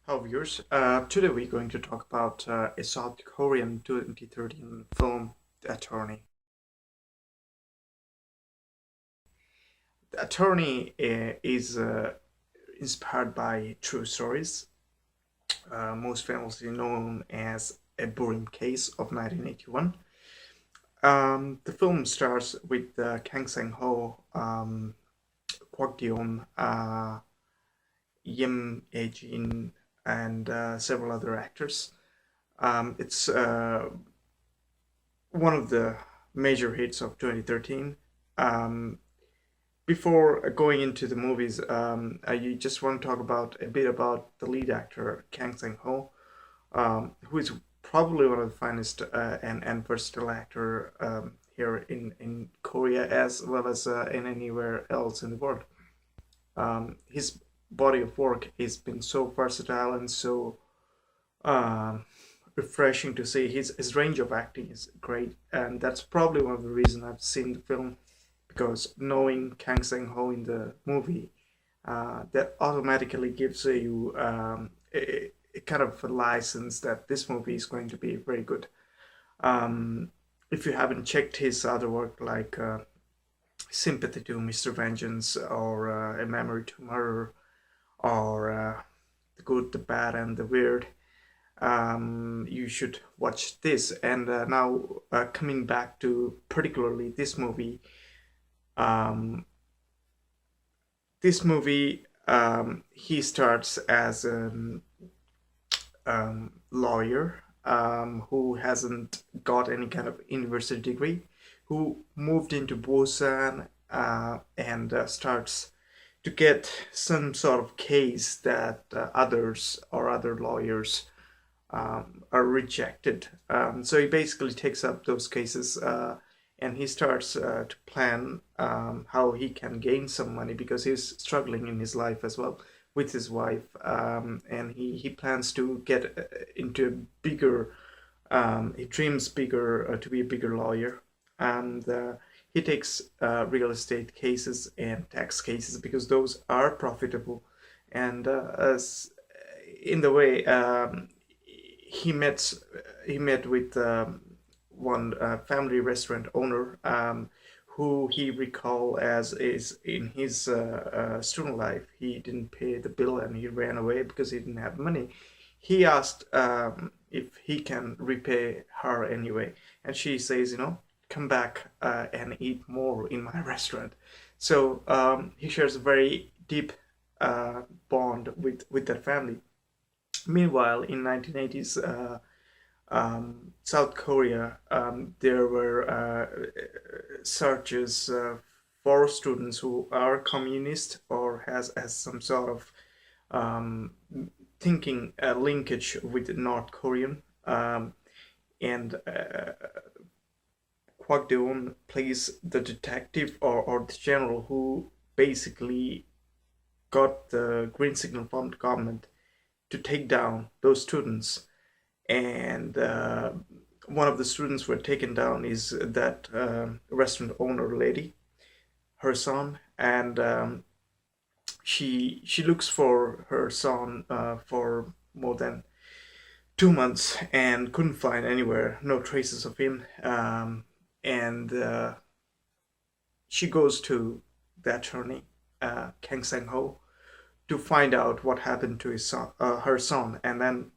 Hello viewers, today we're going to talk about a South Korean 2013 film, The Attorney. The Attorney is inspired by true stories, most famously known as A Burim Case of 1981. The film stars with Kang Sang-ho, Kwak Deon, Yim Ae-jin, and several other actors. It's one of the major hits of 2013. Um, Before going into the movies, I just want to talk about a bit about the lead actor Kang Sang-ho, who is probably one of the finest and versatile actor here in Korea as well as in anywhere else in the world. His body of work has been so versatile and so um, refreshing to see. His range of acting is great, and that's probably one of the reasons I've seen the film, because knowing Kang Sang Ho in the movie, that automatically gives you a kind of a license that this movie is going to be very good. Um, if you haven't checked his other work like Sympathy to Mr. Vengeance or A Memory to Murder or The Good, the Bad, and the Weird, you should watch this. And now coming back to particularly this movie, um, he starts as a lawyer who hasn't got any kind of university degree, who moved into Busan and starts to get some sort of case that others or other lawyers are rejected. So he basically takes up those cases and he starts to plan how he can gain some money, because he's struggling in his life as well with his wife. And he plans to get into a bigger, he dreams bigger, to be a bigger lawyer. And he takes real estate cases and tax cases because those are profitable. And as in the way he met he met with one family restaurant owner, who he recall as is in his student life. He didn't pay the bill and he ran away because he didn't have money. He asked if he can repay her anyway, and she says, come back and eat more in my restaurant. So he shares a very deep bond with that family. Meanwhile, in 1980s, South Korea, there were searches for students who are communist or has some sort of um, thinking linkage with North Korean. And Kwak Deon plays the detective or the general who basically got the green signal from the government to take down those students. And one of the students who were taken down is that restaurant owner lady, her son. And she looks for her son for more than 2 months and couldn't find anywhere, no traces of him. And she goes to the attorney, Kang Sang Ho, to find out what happened to his son, her son. And then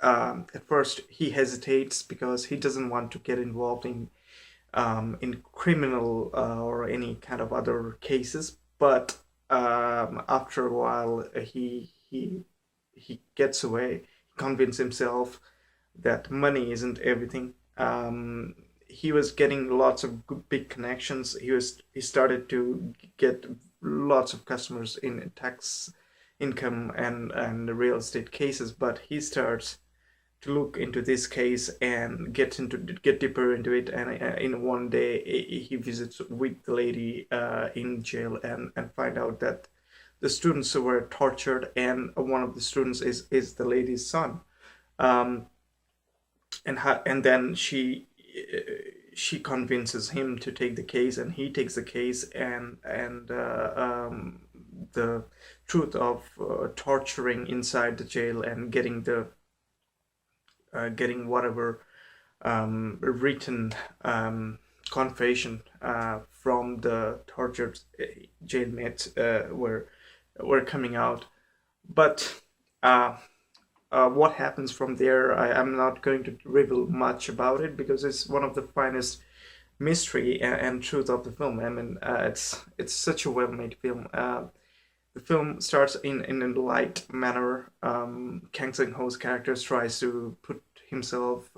at first he hesitates because he doesn't want to get involved in criminal or any kind of other cases. But after a while, he gets away. He convinces himself that money isn't everything. He was getting lots of good, big connections. He started to get lots of customers in tax income and real estate cases. But he starts to look into this case and get deeper into it. And in one day, he visits with the lady in jail and find out that the students were tortured, and one of the students is the lady's son. Um, and then she convinces him to take the case, and he takes the case, and the truth of torturing inside the jail and getting whatever written confession from the tortured jailmates were coming out. But what happens from there, I'm not going to reveal much about it because it's one of the finest mystery and truth of the film. I mean, it's such a well-made film. The film starts in a light manner. Kang Sang-ho's character tries to put himself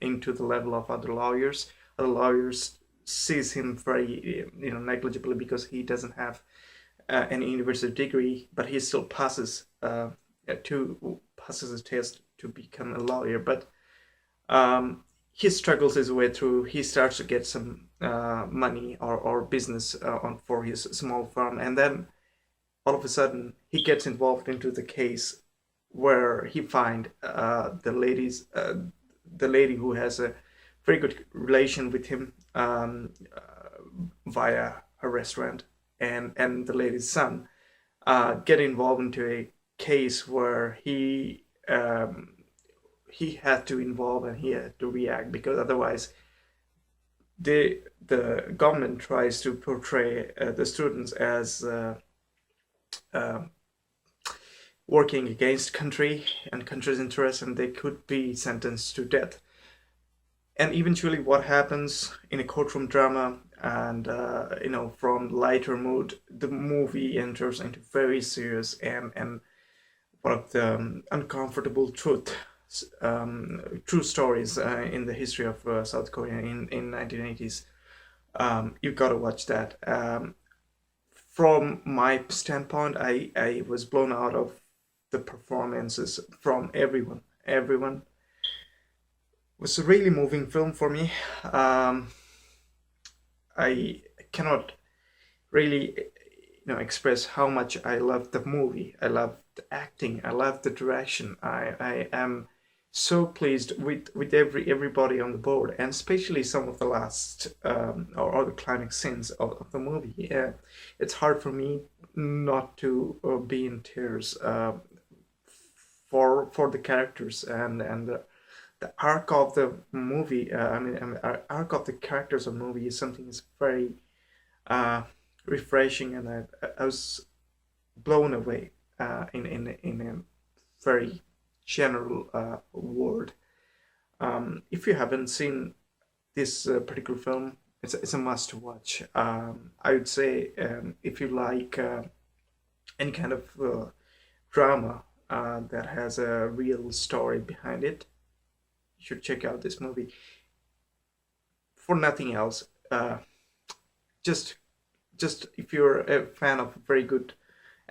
into the level of other lawyers. Other lawyers sees him very negligibly because he doesn't have any university degree, but he still passes a test to become a lawyer. But he struggles his way through. He starts to get some money or business on for his small farm, and then all of a sudden he gets involved into the case where he find the lady who has a very good relation with him via a restaurant, and the lady's son get involved into a case where he had to involve and he had to react because otherwise the government tries to portray the students as uh, working against country and country's interests, and they could be sentenced to death. And eventually, what happens in a courtroom drama, and from lighter mood, the movie enters into very serious and one of the uncomfortable true stories in the history of South Korea in 1980s. You've got to watch that. From my standpoint, I was blown out of the performances from everyone. Everyone was a really moving film for me. I cannot really express how much I love the movie. I love the acting. I love the direction. I am so pleased with everybody on the board, and especially some of the last or the climax scenes of the movie. It's hard for me not to be in tears for the characters and the arc of the movie. Arc of the characters of the movie is something is very uh, refreshing, and I was blown away in a very general word. If you haven't seen this particular film, it's a must watch. I would say if you like any kind of drama that has a real story behind it, you should check out this movie. For nothing else, just just if you're a fan of very good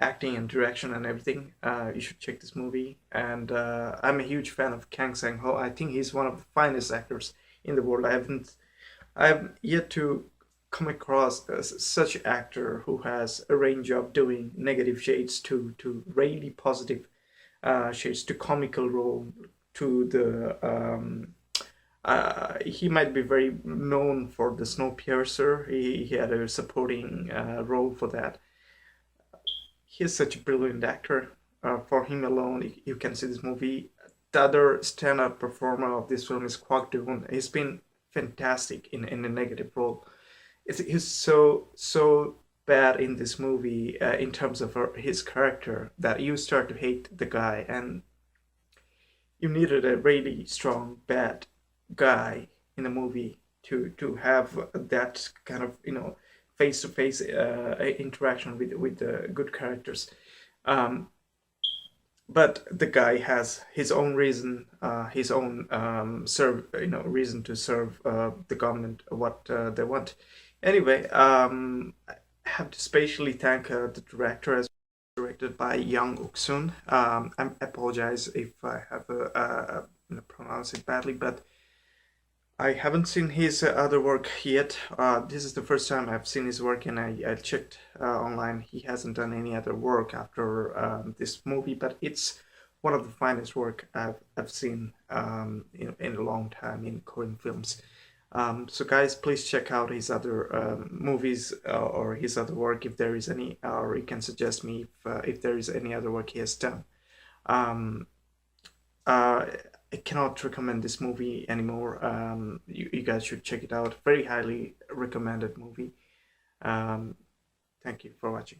acting and direction and everything, you should check this movie. And I'm a huge fan of Kang Sang Ho. I think he's one of the finest actors in the world. I've yet to come across such an actor who has a range of doing negative shades to really positive shades to comical role to the he might be very known for the Snowpiercer. He had a supporting role for that. He's such a brilliant actor. For him alone, you can see this movie. The other standout performer of this film is Kwak Do-hoon. He's been fantastic in a negative role. He's so bad in this movie in terms of his character that you start to hate the guy, and you needed a really strong bad guy in the movie to have that kind of face to face interaction with the good characters. Um, but the guy has his own reason, his own serve reason to serve the government what they want. Anyway, I have to specially thank the director as directed by Young Uk-soon. I apologize if I have pronounced it badly, but I haven't seen his other work yet. This is the first time I've seen his work, and I checked online. He hasn't done any other work after this movie, but it's one of the finest work I've seen in a long time in Korean films. So guys, please check out his other movies or his other work if there is any, or you can suggest me if there is any other work he has done. Um, uh, I cannot recommend this movie anymore. You guys should check it out. Very highly recommended movie. Um, Thank you for watching.